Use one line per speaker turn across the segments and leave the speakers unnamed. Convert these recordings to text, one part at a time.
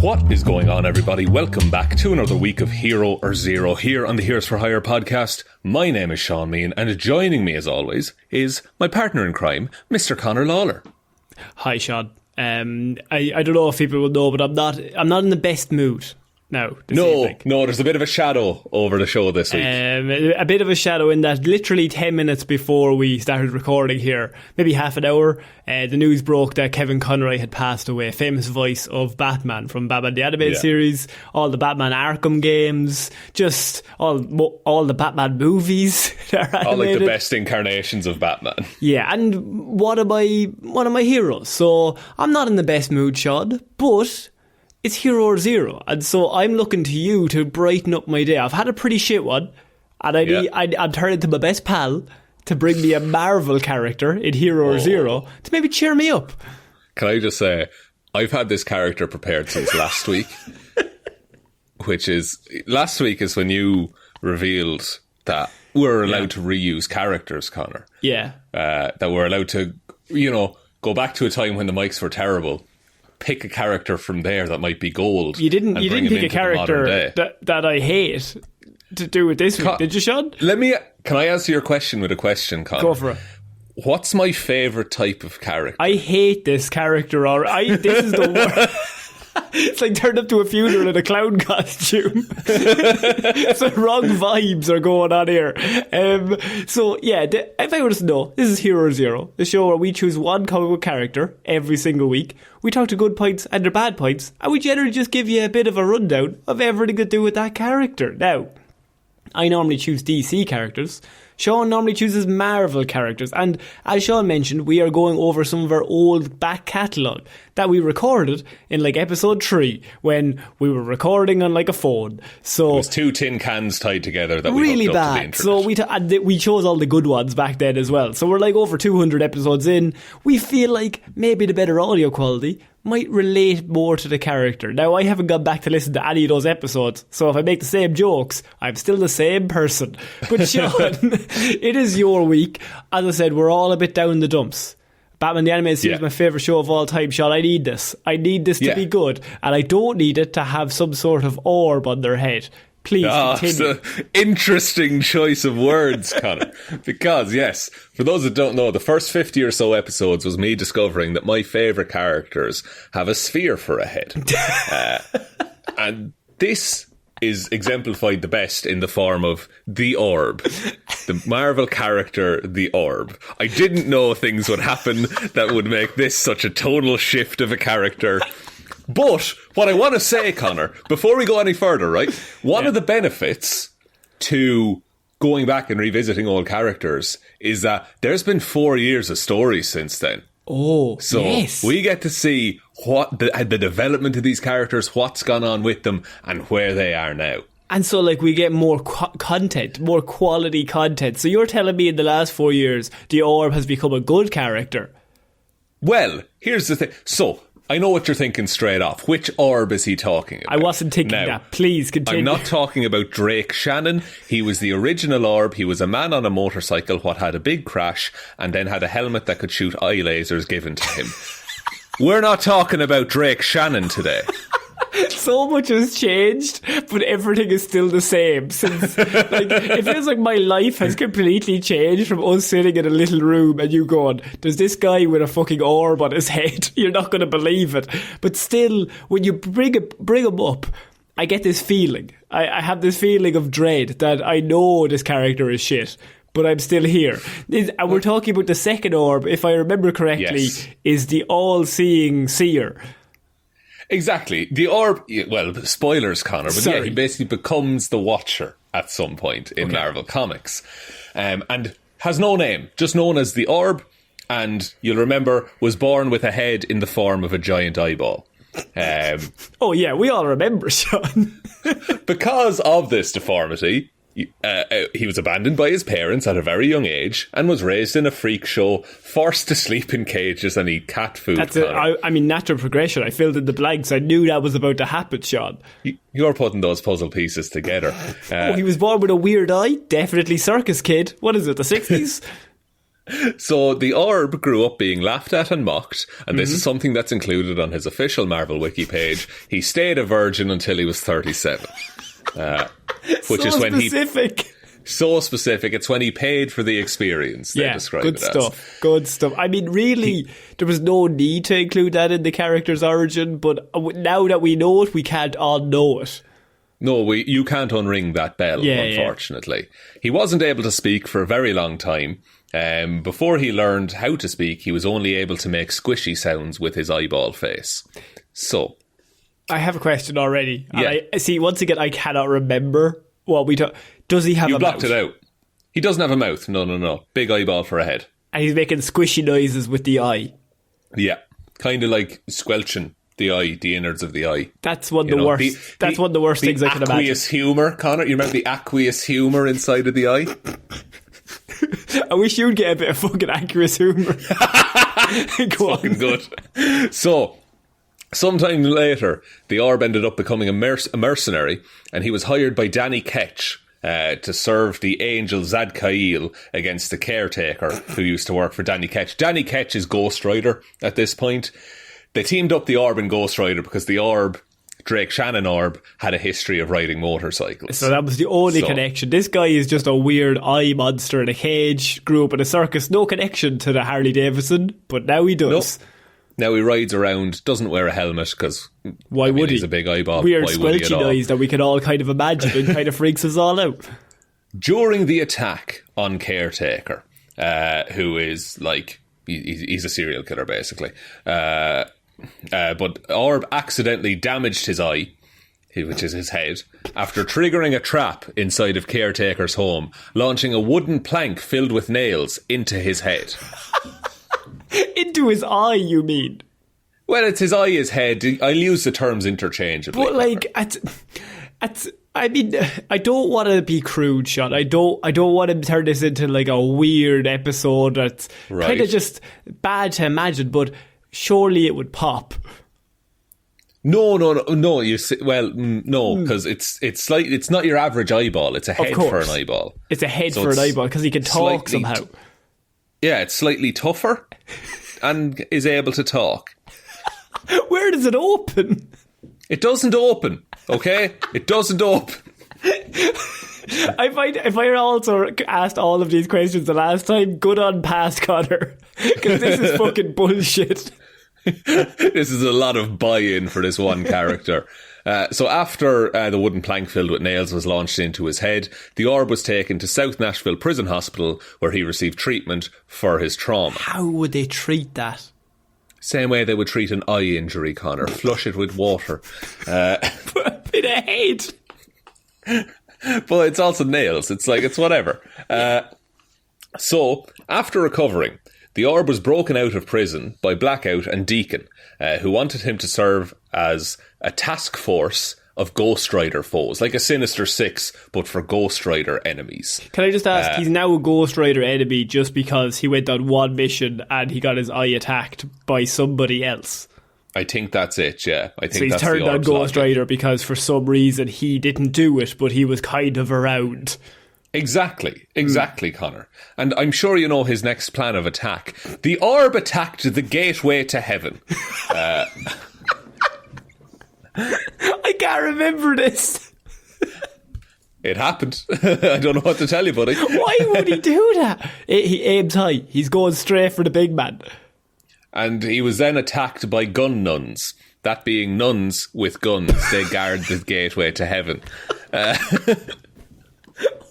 What is going on, everybody? Welcome back to another week of Hero or Zero here on the Heroes for Hire podcast. My name is Shaun Meehan, and joining me as always is my partner in crime, Mr. Conor Lawler.
Hi, Shaun. I don't know if people will know, but I'm not in the best mood now.
No, there's a bit of a shadow over the show this week.
A bit of a shadow in that literally 10 minutes before we started recording here, maybe half an hour, the news broke that Kevin Conroy had passed away, famous voice of Batman from Batman the Animated Series, all the Batman Arkham games, just all the Batman movies that are animated.
All like the best incarnations of Batman.
Yeah, and one of my heroes. So I'm not in the best mood, Shaun, but it's Hero or Zero, and so I'm looking to you to brighten up my day. I've had a pretty shit one, and I'm turning to my best pal to bring me a Marvel character in Hero or Zero to maybe cheer me up.
Can I just say, I've had this character prepared since last week, last week is when you revealed that we're allowed to reuse characters, Conor.
Yeah.
That we're allowed to, go back to a time when the mics were terrible, pick a character from there that might be gold. You didn't
pick a character that I hate to do with this week, did you, Shaun?
Can I answer your question with a question, Conor?
Go for it.
What's my favourite type of character?
I hate this character. This is the worst. It's like turned up to a funeral in a clown costume. So wrong vibes are going on here. If I were to know, this is Hero or Zero, the show where we choose one comic book character every single week. We talk to good points and their bad points, and we generally just give you a bit of a rundown of everything to do with that character. Now, I normally choose DC characters. Shaun normally chooses Marvel characters, and as Shaun mentioned, we are going over some of our old back catalogue that we recorded in like episode 3 when we were recording on like a phone. So
it was 2 tin cans tied together that we
really
hooked up
bad.
To the internet.
So we chose all the good ones back then as well. So we're like over 200 episodes in. We feel like maybe the better audio quality might relate more to the character. Now, I haven't gone back to listen to any of those episodes, so if I make the same jokes, I'm still the same person. But Shaun, it is your week. As I said, we're all a bit down the dumps. Batman the Animated Series is my favourite show of all time, Shaun. I need this. I need this to be good, and I don't need it to have some sort of orb on their head. Please continue.
It's an interesting choice of words, Conor. Because, yes, for those that don't know, the first 50 or so episodes was me discovering that my favourite characters have a sphere for a head. And this is exemplified the best in the form of the Orb. The Marvel character, the Orb. I didn't know things would happen that would make this such a tonal shift of a character. But what I want to say, Conor, before we go any further, right? One of the benefits to going back and revisiting old characters is that there's been 4 years of stories since then.
Oh,
so we get to see what the development of these characters, what's gone on with them, and where they are now.
And so, like, we get more content, more quality content. So you're telling me in the last 4 years, the Orb has become a good character?
Well, here's the thing. So I know what you're thinking straight off. Which Orb is he talking about?
I wasn't thinking that. Please continue.
I'm not talking about Drake Shannon. He was the original Orb. He was a man on a motorcycle what had a big crash and then had a helmet that could shoot eye lasers given to him. We're not talking about Drake Shannon today.
So much has changed, but everything is still the same. Since, like, it feels like my life has completely changed from us sitting in a little room and you going, there's this guy with a fucking orb on his head. You're not going to believe it. But still, when you bring him up, I get this feeling. I have this feeling of dread that I know this character is shit, but I'm still here. And we're talking about the second Orb, if I remember correctly, is the all-seeing seer.
Exactly. The Orb, well, spoilers, Conor, but he basically becomes the Watcher at some point in Marvel Comics. And has no name, just known as the Orb, and you'll remember, was born with a head in the form of a giant eyeball.
We all remember, Shaun.
Because of this deformity, he was abandoned by his parents at a very young age and was raised in a freak show, forced to sleep in cages and eat cat food.
That's it. I mean, natural progression. I filled in the blanks. I knew that was about to happen, Shaun.
You're putting those puzzle pieces together.
He was born with a weird eye. Definitely circus kid. What is it, the 60s?
So the orb grew up being laughed at and mocked, and this is something that's included on his official Marvel wiki page. He stayed a virgin until he was 37. Which is when
specific.
So specific. It's when he paid for the experience. They describe
good
it
stuff.
as.
Good stuff. I mean, really, there was no need to include that in the character's origin, but now that we know it, we can't unknow it.
No, you can't unring that bell, unfortunately. He wasn't able to speak for a very long time. Before he learned how to speak, he was only able to make squishy sounds with his eyeball face. So,
I have a question already.
Yeah.
I see, once again, I cannot remember what we talk. Does he have a mouth?
You blocked it out. He doesn't have a mouth. No. Big eyeball for a head.
And he's making squishy noises with the eye.
Yeah. Kind of like squelching the eye, the innards of the eye.
That's one of the worst. That's one of the worst things I can imagine.
Aqueous humour, Connor. You remember the aqueous humour inside of the eye?
I wish you'd get a bit of fucking aqueous humour.
Fucking good. So, sometime later, the orb ended up becoming a mercenary, and he was hired by Danny Ketch to serve the angel Zadkiel against the caretaker who used to work for Danny Ketch. Danny Ketch is Ghost Rider at this point. They teamed up the orb and Ghost Rider because the orb, Drake Shannon orb, had a history of riding motorcycles.
So that was the only connection. This guy is just a weird eye monster in a cage, grew up in a circus, no connection to the Harley Davidson, but now he does.
Nope. Now he rides around, doesn't wear a helmet because
why would he?
He's a big eyeball.
Weird squelchy noise that we can all kind of imagine and kind of freaks us all out.
During the attack on Caretaker, who is like, he's a serial killer basically, but Orb accidentally damaged his eye, which is his head, after triggering a trap inside of Caretaker's home, launching a wooden plank filled with nails into his head.
Into his eye, you mean?
Well, it's his eye, his head. I'll use the terms interchangeably.
But like, I mean, I don't want to be crude, Shaun. I don't want to turn this into like a weird episode that's kind of just bad to imagine. But surely it would pop.
No. You see, well, no, because it's like it's not your average eyeball. It's a head for an eyeball.
It's a head for an eyeball because he can talk somehow.
Yeah, it's slightly tougher and is able to talk.
Where does it open?
It doesn't open, okay? It doesn't open.
If I also asked all of these questions the last time, good on pass, Connor. Because this is fucking bullshit.
This is a lot of buy-in for this one character. So after the wooden plank filled with nails was launched into his head, the orb was taken to South Nashville Prison Hospital where he received treatment for his trauma.
How would they treat that?
Same way they would treat an eye injury, Connor. Flush it with water.
In a head.
But it's also nails. It's like, it's whatever. So, after recovering, the orb was broken out of prison by Blackout and Deacon, who wanted him to serve as a task force of Ghost Rider foes, like a Sinister Six, but for Ghost Rider enemies.
Can I just ask, he's now a Ghost Rider enemy just because he went on one mission and he got his eye attacked by somebody else?
I think that's it, yeah. I think
so he's
that's
turned
the
on
Orb's
Ghost
logic.
Rider because for some reason he didn't do it, but he was kind of around.
Exactly, Connor. And I'm sure you know his next plan of attack. The orb attacked the gateway to heaven.
I can't remember this.
It happened. I don't know what to tell you, buddy.
Why would he do that? He aims high. He's going straight for the big man.
And he was then attacked by gun nuns. That being nuns with guns. They guard the gateway to heaven.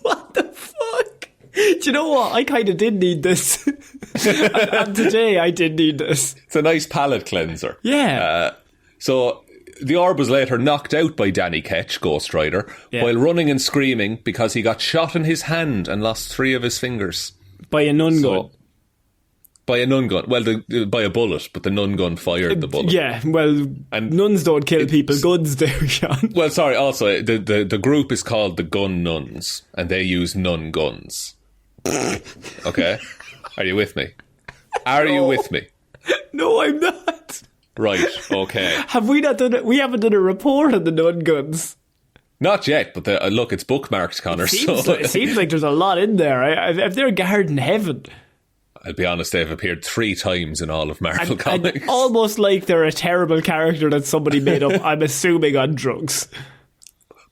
What the fuck? Do you know what? I kind of did need this. and today I did need this.
It's a nice palate cleanser.
Yeah.
So the orb was later knocked out by Danny Ketch, Ghost Rider, while running and screaming because he got shot in his hand and lost 3 of his fingers.
By a nun gun.
By a nun gun. Well, by a bullet, but the nun gun fired the bullet.
Yeah, well, and nuns don't kill people, guns do, Shaun.
Well, sorry, also, the group is called the Gun Nuns, and they use nun guns. Okay? Are you with me? Are you with me?
No, I'm not.
Right, okay.
Have we not done it? We haven't done a report on the nun guns.
Not yet, but look, it's bookmarked, Connor.
It seems like there's a lot in there. If they're guarding heaven...
I'll be honest, they've appeared 3 times in all of Marvel Comics.
And almost like they're a terrible character that somebody made up, I'm assuming, on drugs.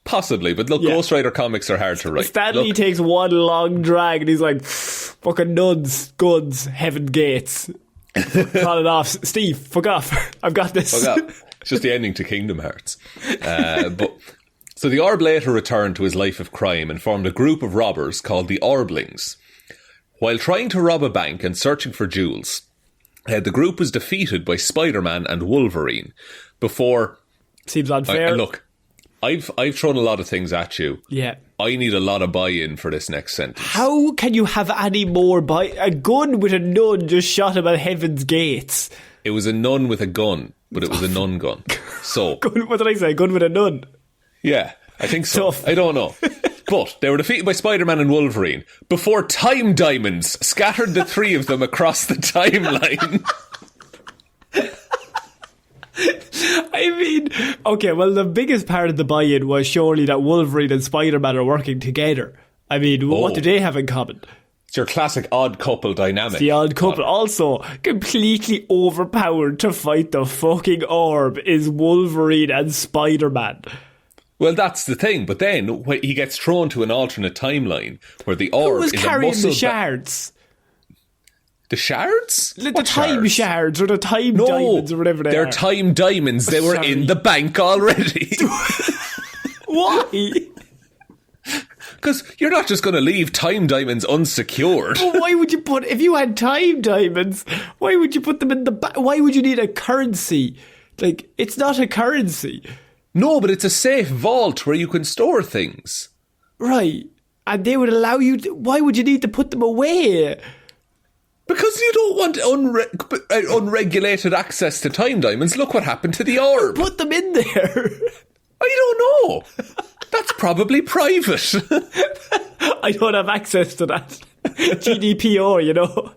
Possibly, but look, Ghost Rider comics are hard to write.
Stanley takes one long drag and he's like, fucking nuns, guns, heaven gates. Call it off. Steve, fuck off. I've got this.
Fuck off. It's just the ending to Kingdom Hearts. So the Orb later returned to his life of crime and formed a group of robbers called the Orblings. While trying to rob a bank and searching for jewels, the group was defeated by Spider-Man and Wolverine before...
Seems unfair.
Look, I've thrown a lot of things at you.
Yeah.
I need a lot of buy-in for this next sentence.
How can you have any more a gun with a nun just shot him at Heaven's Gates?
It was a nun with a gun, but it was a nun gun. So...
What did I say? Gun with a nun?
Yeah, I think so.
Tough.
I don't know. But they were defeated by Spider-Man and Wolverine before time diamonds scattered the 3 of them across the timeline.
I mean, okay, well, the biggest part of the buy-in was surely that Wolverine and Spider-Man are working together. I mean, what do they have in common?
It's your classic odd couple dynamic.
The odd couple. Also, completely overpowered to fight the fucking Orb is Wolverine and Spider-Man.
Well, that's the thing. But then when he gets thrown to an alternate timeline where the Orb
Who was
is
carrying
a muscle...
the shards?
The shards?
The time shards or the time diamonds or whatever
they're time diamonds. They were in the bank already.
Why?
Because you're not just going to leave time diamonds unsecured.
Well, why would you put... If you had time diamonds, why would you put them in the bank? Why would you need a currency? Like, it's not a currency.
No, but it's a safe vault where you can store things.
Right. And they would allow you to... Why would you need to put them away?
Because you don't want unregulated access to time diamonds. Look what happened to the Orb.
Put them in there.
I don't know. That's probably private.
I don't have access to that. GDPR, you know.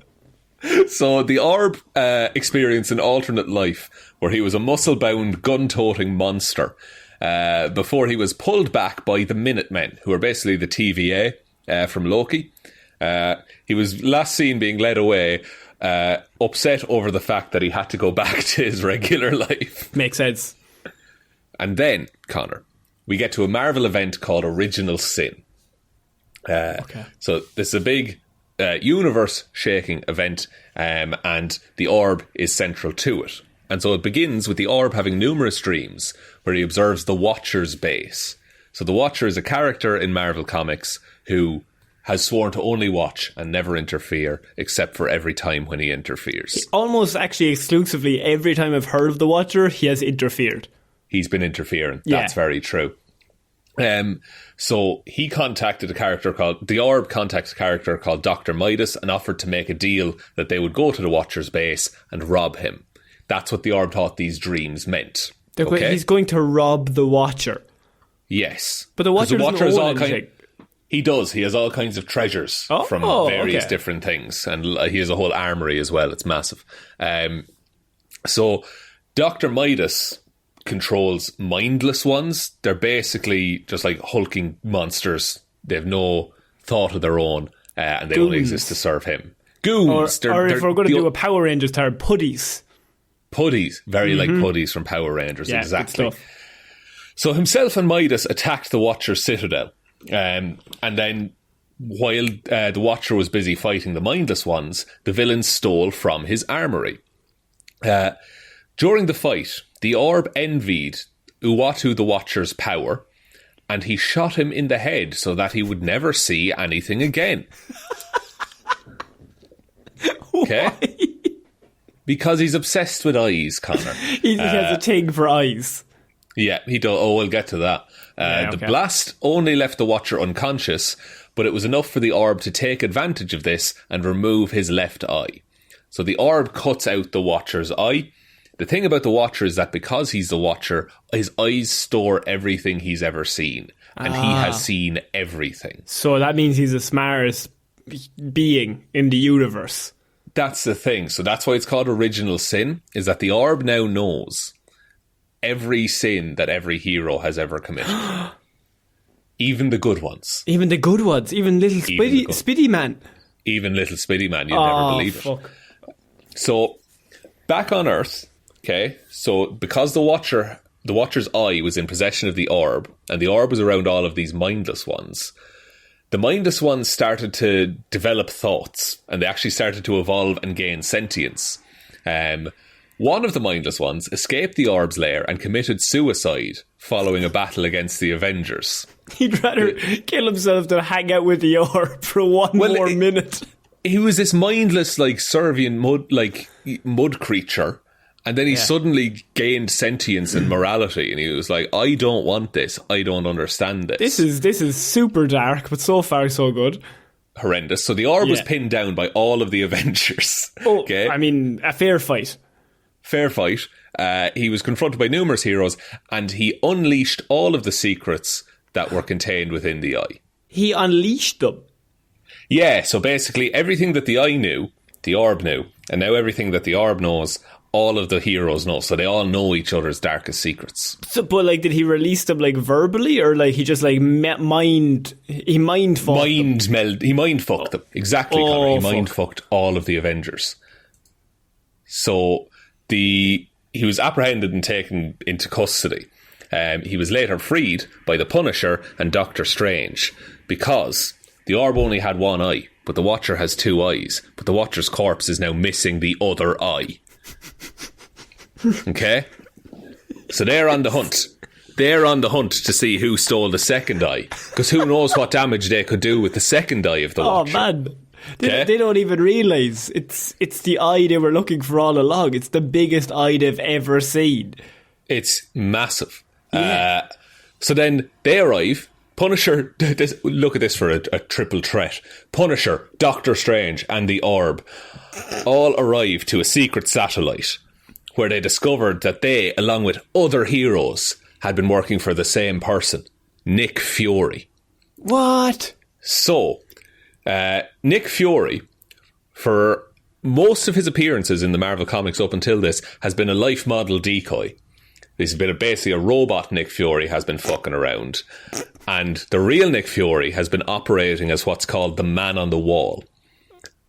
So the Orb experienced an alternate life where he was a muscle-bound, gun-toting monster before he was pulled back by the Minutemen, who are basically the TVA from Loki. He was last seen being led away, upset over the fact that he had to go back to his regular life.
Makes sense.
And then, Connor, we get to a Marvel event called Original Sin.
Okay.
So this is a big universe-shaking event, and the Orb is central to it. And so it begins with the Orb having numerous dreams where he observes the Watcher's base. So the Watcher is a character in Marvel Comics who has sworn to only watch and never interfere, except for every time when he interferes.
Almost actually exclusively every time I've heard of the Watcher, he has interfered.
He's been interfering.
Yeah.
That's very true. So he contacted the Orb contacts a character called Dr. Midas and offered to make a deal that they would go to the Watcher's base and rob him. That's what the Orb thought these dreams meant. Okay?
He's going to rob the Watcher.
Yes.
But the Watcher doesn't own anything.
He does. He has all kinds of treasures from various different things. And he has a whole armory as well. It's massive. So Dr. Midas controls mindless ones. They're basically just like hulking monsters. They have no thought of their own. And they only exist to serve him. Goons.
Or if we're going to do a Power Rangers term, puddies.
Puddies. Very like puddies from Power Rangers.
Yeah,
exactly. So himself and Midas attacked the Watcher's citadel. And then while the Watcher was busy fighting the mindless ones, the villains stole from his armory. During the fight, the Orb envied Uatu the Watcher's power, and he shot him in the head so that he would never see anything again. Okay?
Why?
Because he's obsessed with eyes, Connor.
He has a thing for eyes.
Yeah, he does. Oh, we'll get to that. The blast only left the Watcher unconscious, but it was enough for the Orb to take advantage of this and remove his left eye. So the Orb cuts out the Watcher's eye. The thing about the Watcher is that because he's the Watcher, his eyes store everything he's ever seen. And he has seen everything.
So that means he's the smartest being in the universe.
That's the thing. So that's why it's called Original Sin, is that the Orb now knows every sin that every hero has ever committed. Even the good ones.
Even the good ones. Even little Spidey Man.
Even little Spidey Man, you'd never believe it. So, back on Earth, okay, so because the Watcher's eye was in possession of the orb, and the orb was around all of these mindless ones, the mindless ones started to develop thoughts, and they actually started to evolve and gain sentience. One of the mindless ones escaped the orb's lair and committed suicide following a battle against the Avengers.
He'd rather kill himself than hang out with the orb for one more minute.
He was this mindless, like, Servian mud creature, and then he suddenly gained sentience and morality, and he was like, I don't want this. I don't understand this.
This is super dark, but so far so good.
Horrendous. So the orb was pinned down by all of the Avengers. Okay?
I mean, a fair fight.
Fair fight. He was confronted by numerous heroes, and he unleashed all of the secrets that were contained within the eye.
He unleashed them?
Yeah, so basically everything that the eye knew, the orb knew, and now everything that the orb knows, all of the heroes know. So they all know each other's darkest secrets. So,
but, like, did he release them, like, verbally, or, like, he just, like, mind fucked them?
He mind fucked them. Exactly, Connor. He mind fucked all of the Avengers. So he was apprehended and taken into custody. He was later freed by the Punisher and Doctor Strange because the orb only had one eye, but the Watcher has two eyes. But the Watcher's corpse is now missing the other eye. Okay? So they're on the hunt. They're on the hunt to see who stole the second eye, because who knows what damage they could do with the second eye of the Watcher.
Oh, man. They don't even realise it's the eye they were looking for all along. It's the biggest eye they've ever seen.
It's massive.
Yeah.
So then they arrive. Punisher, look at this for a triple threat. Punisher, Doctor Strange, and the Orb all arrive to a secret satellite where they discovered that they, along with other heroes, had been working for the same person, Nick Fury.
What?
So, Nick Fury, for most of his appearances in the Marvel Comics up until this, has been a life model decoy. This has been basically a robot Nick Fury has been fucking around. And the real Nick Fury has been operating as what's called the man on the wall.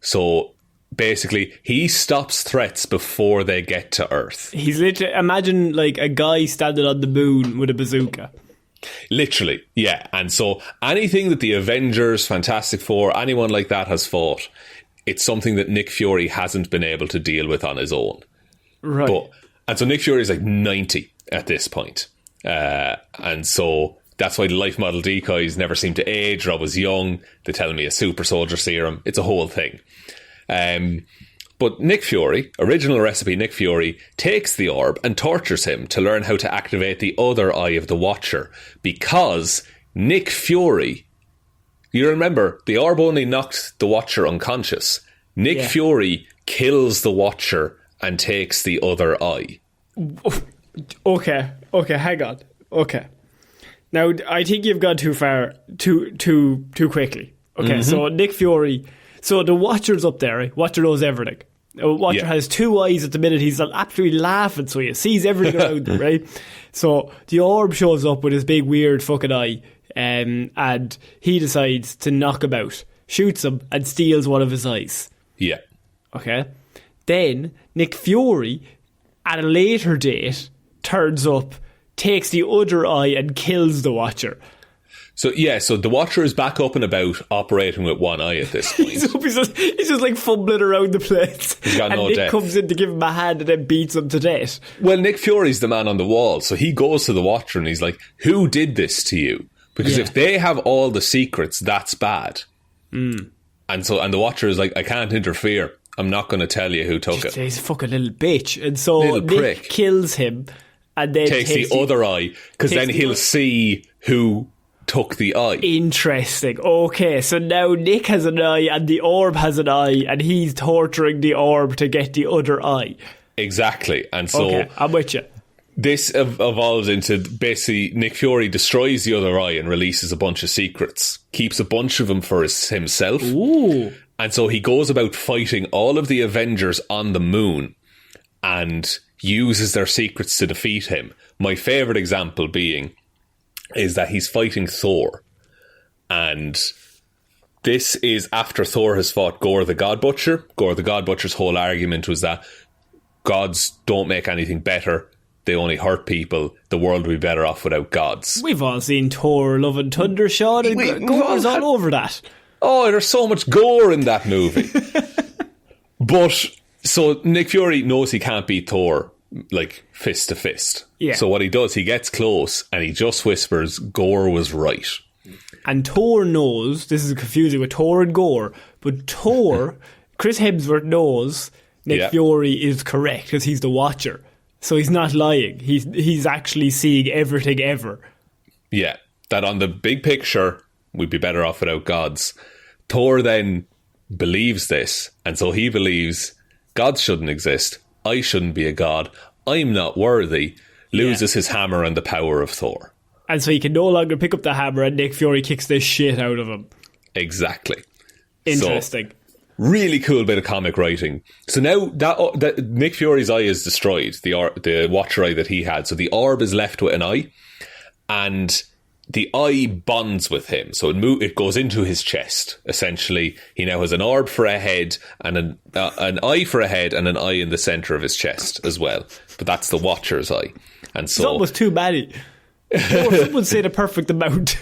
So basically, he stops threats before they get to Earth.
He's literally, imagine like a guy standing on the moon with a bazooka.
Literally, yeah. And so anything that the Avengers, Fantastic Four, anyone like that has fought, it's something that Nick Fury hasn't been able to deal with on his own.
Right.
And so Nick Fury is like 90 at this point. And so that's why the life model decoys never seem to age. Rob was young. They tell me a super soldier serum. It's a whole thing. But Nick Fury, original recipe Nick Fury, takes the orb and tortures him to learn how to activate the other eye of the Watcher. Because Nick Fury, you remember, the orb only knocked the Watcher unconscious. Nick Fury kills the Watcher and takes the other eye.
Okay, hang on. Okay. Now, I think you've gone too far, too quickly. Okay, so Nick Fury... So the Watcher's up there, right? Watcher knows everything. Watcher has two eyes at the minute. He's absolutely laughing, so he sees everything around him, right? So the orb shows up with his big weird fucking eye, and he decides to knock him out, shoots him, and steals one of his eyes.
Yeah.
Okay. Then Nick Fury, at a later date, turns up, takes the other eye, and kills the Watcher.
So the Watcher is back up and about, operating with one eye at this point.
he's just like fumbling around the place.
He's got no
Nick
depth.
comes in to give him a hand and then beats him to death.
Well, Nick Fury's the man on the wall, so he goes to the Watcher and he's like, who did this to you? Because if they have all the secrets, that's bad. And the Watcher is like, I can't interfere. I'm not going to tell you who took it.
He's a fucking little bitch. And so Nick
prick.
kills him and then
takes the other eye, because then he'll see who took the eye.
Interesting. Okay, so now Nick has an eye and the orb has an eye, and he's torturing the orb to get the other eye.
Exactly. And so
okay, I'm with you.
This evolves into basically Nick Fury destroys the other eye and releases a bunch of secrets, keeps a bunch of them for himself.
Ooh.
And so he goes about fighting all of the Avengers on the moon and uses their secrets to defeat him. My favourite example being is that he's fighting Thor, and this is after Thor has fought Gore the God Butcher. Gore the God Butcher's whole argument was that gods don't make anything better. They only hurt people. The world would be better off without gods.
We've all seen Thor, Love and Thunder, Shaun, and Gore's all over that.
Oh, there's so much gore in that movie. But, so Nick Fury knows he can't beat Thor, like, fist to fist.
Yeah.
So what he does, he gets close and he just whispers, Gore was right.
And Thor knows, this is confusing with Thor and Gore, but Thor, Chris Hemsworth knows Nick Fury is correct because he's the Watcher. So he's not lying. He's actually seeing everything ever. Yeah.
That on the big picture, we'd be better off without gods. Thor then believes this, and so he believes gods shouldn't exist. I shouldn't be a god. I'm not worthy. Loses his hammer and the power of Thor.
And so he can no longer pick up the hammer and Nick Fury kicks the shit out of him.
Exactly.
Interesting.
So, really cool bit of comic writing. So now that Nick Fury's eye is destroyed, the Watcher eye that he had. So the orb is left with an eye, and the eye bonds with him. So it goes into his chest. Essentially, he now has an orb for a head and an eye for a head and an eye in the centre of his chest as well. But that's the Watcher's eye. And so
it's almost too many. Some would say the perfect amount.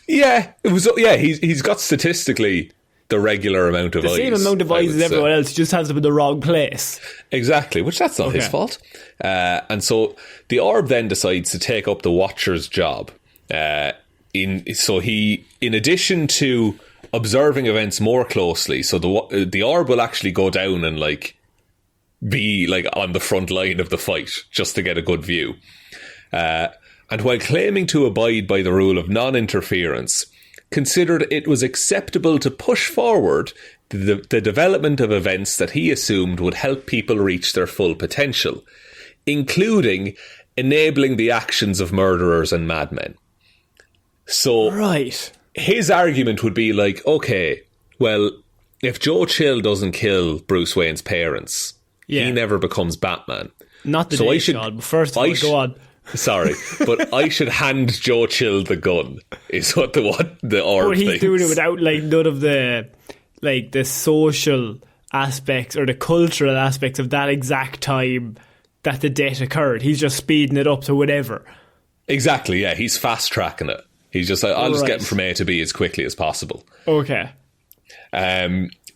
He's got statistically the regular amount of eyes.
The same amount of eyes as everyone else, just has them in the wrong place.
Exactly, which that's not his fault. And so the orb then decides to take up the Watcher's job. In addition to observing events more closely, so the orb will actually go down and be on the front line of the fight just to get a good view. And while claiming to abide by the rule of non-interference, considered it was acceptable to push forward the development of events that he assumed would help people reach their full potential, including enabling the actions of murderers and madmen. So his argument would be okay, well, if Joe Chill doesn't kill Bruce Wayne's parents, he never becomes Batman.
Not the day, Sean, but first of all, go on.
Sorry, but I should hand Joe Chill the gun, is what the orb
But he's
thinks.
doing it without none of the the social aspects or the cultural aspects of that exact time that the death occurred. He's just speeding it up to whatever.
Exactly, yeah. He's fast tracking it. He's just I'll just get him from A to B as quickly as possible.
Okay.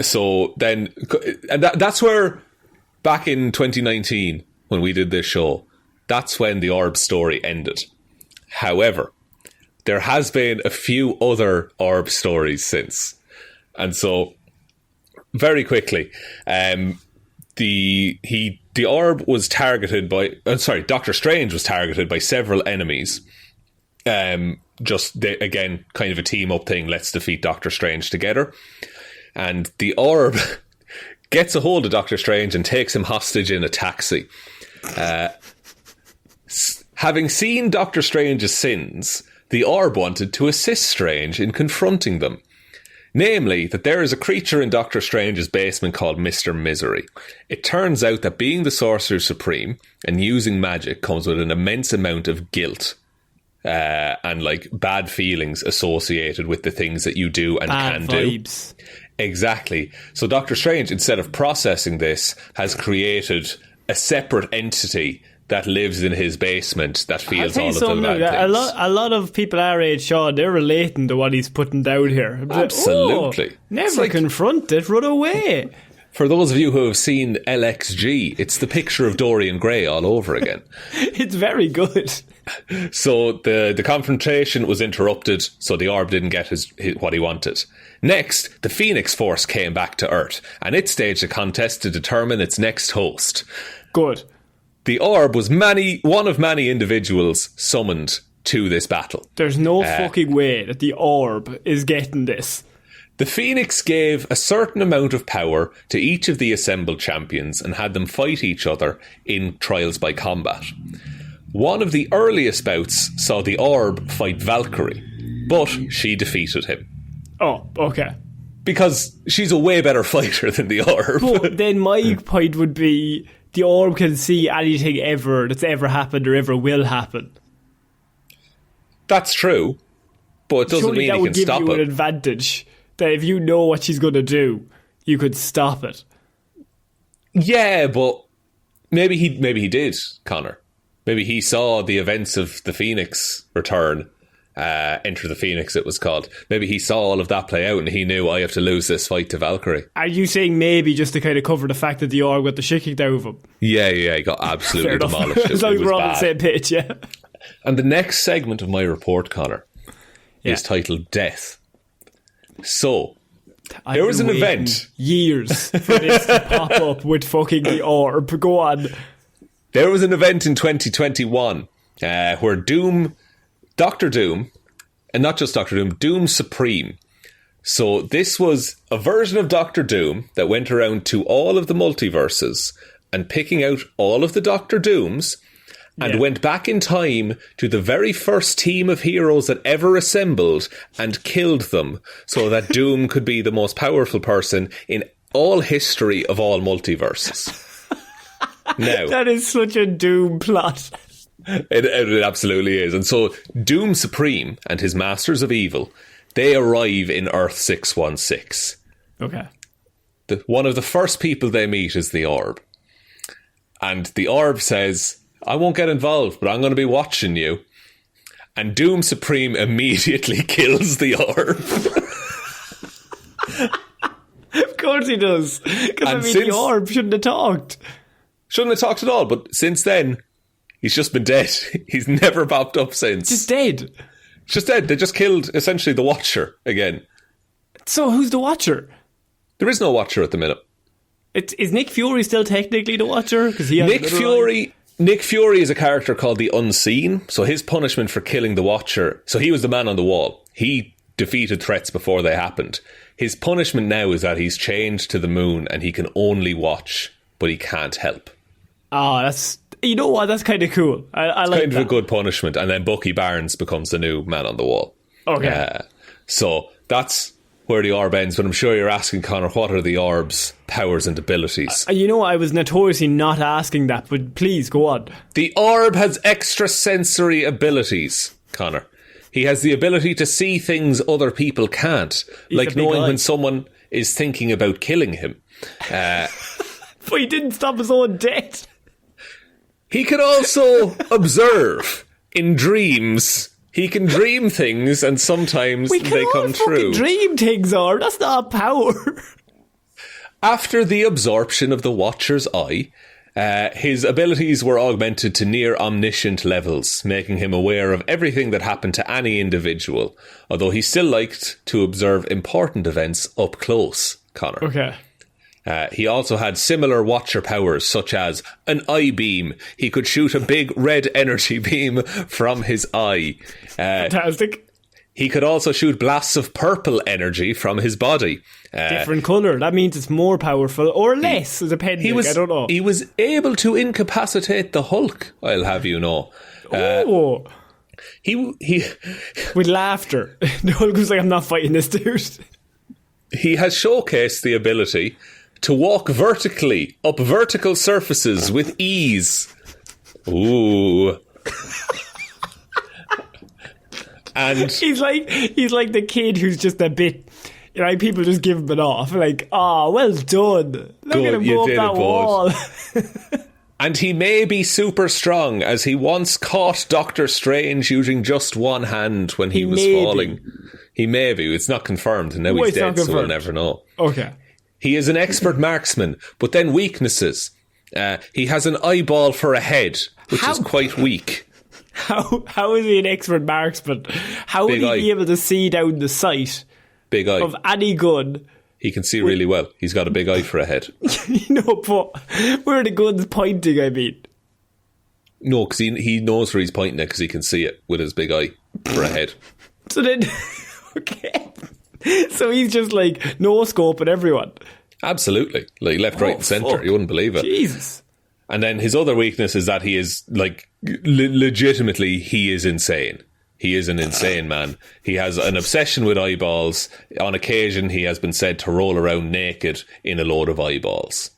So then, and that's where back in 2019 when we did this show, that's when the orb story ended. However, there has been a few other orb stories since. And so, very quickly, the orb was targeted by... Doctor Strange was targeted by several enemies. Again, kind of a team-up thing. Let's defeat Doctor Strange together. And the orb gets a hold of Doctor Strange and takes him hostage in a taxi. Having seen Doctor Strange's sins, the orb wanted to assist Strange in confronting them. Namely, that there is a creature in Doctor Strange's basement called Mr. Misery. It turns out that being the Sorcerer Supreme and using magic comes with an immense amount of guilt and bad feelings associated with the things that you do and
bad
can
vibes.
Do. Exactly. So Doctor Strange, instead of processing this, has created a separate entity that lives in his basement that feels all of the bad things.
A lot of people our age, Sean, they're relating to what he's putting down here.
Absolutely.
Never confront it, run away.
For those of you who have seen LXG, it's the picture of Dorian Gray all over again.
It's very good.
So the confrontation was interrupted, so the orb didn't get what he wanted. Next, the Phoenix Force came back to Earth, and it staged a contest to determine its next host.
Good.
The orb was one of many individuals summoned to this battle.
There's no fucking way that the orb is getting this.
The Phoenix gave a certain amount of power to each of the assembled champions and had them fight each other in trials by combat. One of the earliest bouts saw the orb fight Valkyrie, but she defeated him.
Oh, okay.
Because she's a way better fighter than the orb.
But then my point would be, the orb can see anything ever that's ever happened or ever will happen.
That's true, but it doesn't mean he can stop it.
Surely that would give you an advantage. that if you know what she's going to do, you could stop it.
Yeah, but maybe he did, Connor. Maybe he saw the events of the Phoenix return, Enter the Phoenix it was called. Maybe he saw all of that play out and he knew, I have to lose this fight to Valkyrie.
Are you saying maybe just to kind of cover the fact that the Org got the shit kicked out of him?
Yeah, he got absolutely demolished.
As long as we're all on the same page, yeah.
And the next segment of my report, Connor, is titled Death. So, there was an event.
Years for this to pop up with fucking the Orb. Go on.
There was an event in 2021 where Doctor Doom, and not just Doctor Doom, Doom Supreme. So this was a version of Doctor Doom that went around to all of the multiverses and picking out all of the Doctor Dooms and went back in time to the very first team of heroes that ever assembled and killed them so that Doom could be the most powerful person in all history of all multiverses. Now,
that is such a Doom plot.
It absolutely is. And so Doom Supreme and his Masters of Evil, they arrive in Earth 616.
Okay.
One of the first people they meet is the Orb. And the Orb says, I won't get involved, but I'm going to be watching you. And Doom Supreme immediately kills the Orb.
Of course he does. Because the Orb shouldn't have talked.
Shouldn't have talked at all, but since then, he's just been dead. He's never popped up since.
Just dead.
Just dead. They just killed, essentially, the Watcher again.
So who's the Watcher?
There is no Watcher at the minute.
Is Nick Fury still technically the Watcher? Because
Nick Fury is a character called the Unseen. So his punishment for killing the Watcher... So he was the man on the wall. He defeated threats before they happened. His punishment now is that he's chained to the moon and he can only watch, but he can't help.
Oh, that's... You know what? That's kind of cool. I like
kind
that.
of a good punishment. And then Bucky Barnes becomes the new man on the wall.
Okay.
So that's where the Orb ends. But I'm sure you're asking, Connor, what are the Orb's powers and abilities?
You know, I was notoriously not asking that, but please, go on.
The Orb has extrasensory abilities, Connor. He has the ability to see things other people can't. Like knowing when someone is thinking about killing him.
But he didn't stop his own death.
He can also observe in dreams. He can dream things and sometimes they come true.
We can dream things, or that's not a power.
After the absorption of the Watcher's eye, his abilities were augmented to near omniscient levels, making him aware of everything that happened to any individual, although he still liked to observe important events up close, Connor.
Okay.
He also had similar Watcher powers, such as an eye beam. He could shoot a big red energy beam from his eye.
Fantastic.
He could also shoot blasts of purple energy from his body.
Different colour. That means it's more powerful or less, depending. I don't know.
He was able to incapacitate the Hulk, I'll have you know. He
with laughter. The Hulk was like, I'm not fighting this dude.
He has showcased the ability to walk vertically up vertical surfaces with ease. Ooh. And
he's like the kid who's just a bit, you know, people just give him it off. Like, well done. Look at him go up that wall.
And he may be super strong, as he once caught Doctor Strange using just one hand when he was falling. He may be. It's not confirmed, and now he's dead, so we'll never know.
Okay.
He is an expert marksman, but then weaknesses. He has an eyeball for a head, which is quite weak.
How is he an expert marksman? How would he be able to see down the sight of any gun?
He can see really well. He's got a big eye for a head.
But where are the guns pointing, I mean?
No, because he knows where he's pointing it because he can see it with his big eye for a head.
So then... Okay. So he's just like no scope at everyone.
Absolutely. Like left, right and centre. You wouldn't believe it.
Jesus.
And then his other weakness is that he is like legitimately he is insane. He is an insane man. He has an obsession with eyeballs. On occasion he has been said to roll around naked in a load of eyeballs.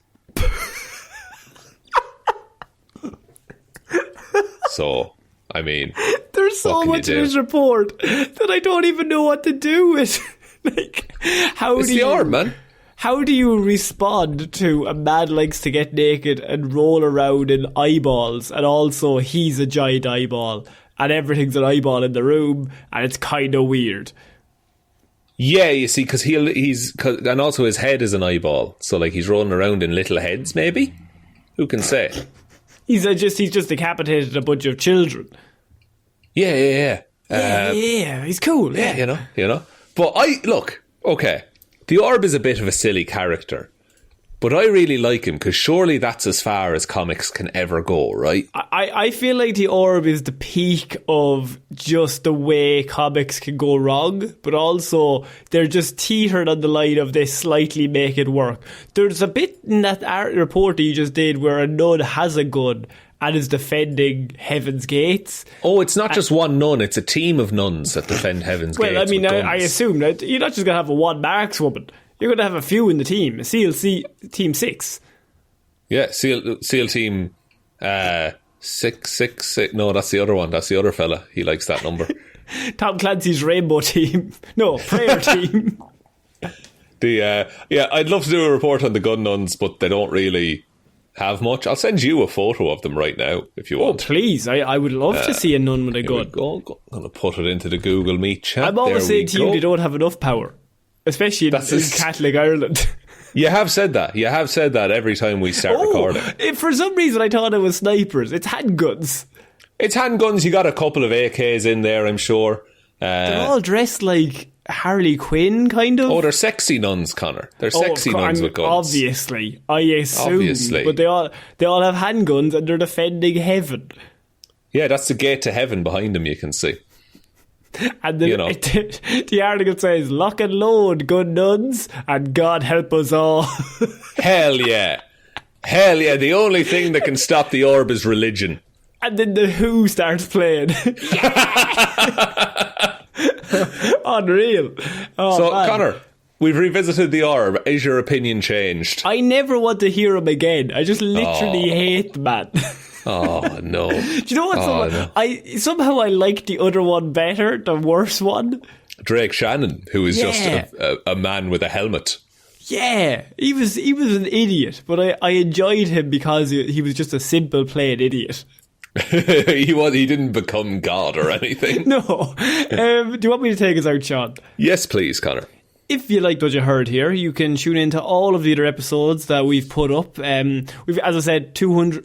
So, I mean,
there's so much in this report that I don't even know what to do with. Like, How
It's
do
the
you,
orb, man.
How do you respond to a man likes to get naked and roll around in eyeballs, and also he's a giant eyeball, and everything's an eyeball in the room, and it's kind of weird?
Yeah, you see, because and also his head is an eyeball, so like he's rolling around in little heads, maybe? Who can say?
He's just decapitated a bunch of children.
Yeah.
Yeah, he's cool. Yeah,
You know. But okay, the orb is a bit of a silly character, but I really like him because surely that's as far as comics can ever go, right?
I feel like the orb is the peak of just the way comics can go wrong, but also they're just teetered on the line of they slightly make it work. There's a bit in that art report that you just did where a nun has a gun and is defending Heaven's Gates.
Oh, it's not just one nun, it's a team of nuns that defend Heaven's Gates.
Well, I mean,
with
I
guns.
assume that you're not just going to have a one markswoman. You're going to have a few in the team. A CLC Team 6.
Yeah, SEAL Team 666. No, that's the other one. That's the other fella. He likes that number.
Tom Clancy's Rainbow Team. No, Prayer Team.
I'd love to do a report on the gun nuns, but they don't really have much. I'll send you a photo of them right now if you want.
Oh, please. I would love to see a nun with a gun.
I'm going to put it into the Google Meet chat.
I'm always saying to you they don't have enough power. Especially in Catholic Ireland.
You have said that. You have said that every time we start recording.
For some reason I thought it was snipers. It's handguns.
It's handguns. You got a couple of AKs in there, I'm sure.
They're all dressed like Harley Quinn, kind of.
Oh, they're sexy nuns, Connor. They're sexy nuns with guns.
Obviously. I assume. But they all have handguns and they're defending heaven.
Yeah, that's the gate to heaven behind them, you can see.
And then the article says, lock and load, gun nuns, and God help us all.
Hell yeah. Hell yeah. The only thing that can stop the orb is religion.
And then the Who starts playing. Unreal. Oh,
so,
man.
Connor, we've revisited the orb. Is your opinion changed?
I never want to hear him again. I just literally hate the man.
Oh, no.
Do you know what? Somehow I like the other one better, the worse one.
Drake Shannon, who is just a man with a helmet.
Yeah, he was an idiot, but I enjoyed him because he was just a simple plain idiot.
He didn't become God or anything.
No. Do you want me to take us out, Shaun?
Yes, please, Connor.
If you liked what you heard here, you can tune into all of the other episodes that we've put up. We've, as I said,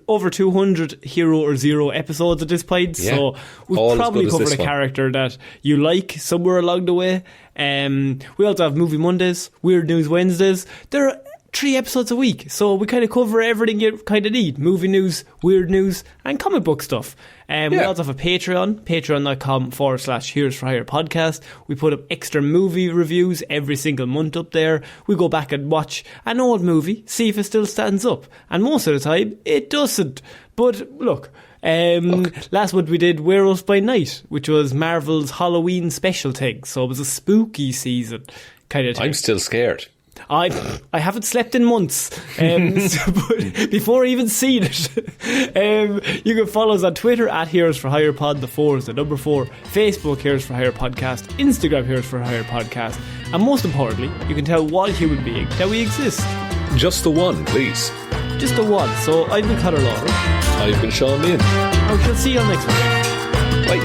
over 200 Hero or Zero episodes at this point, so we've probably covered a character that you like somewhere along the way. We also have Movie Mondays, Weird News Wednesdays. There are 3 episodes a week, so we kind of cover everything you kind of need: movie news, weird news, and comic book stuff. We also have a patreon.com/Heroes for Hire podcast. We put up extra movie reviews every single month up there. We go back and watch an old movie, see if it still stands up, and most of the time it doesn't. But look, last month we did Werewolves by Night, which was Marvel's Halloween special thing, so it was a spooky season kind of thing.
I'm still scared.
I haven't slept in months but before I even seen it. You can follow us on Twitter at Heroes for Hire Pod, the 4 is the number 4, Facebook Heroes for Hire Podcast, Instagram Heroes for Hire Podcast, and most importantly, you can tell one human being that we exist.
Just the one, please.
Just the one. So I've been Conor Lorraine.
I've been Shaun Chuck.
I shall see you all next week.
Bye.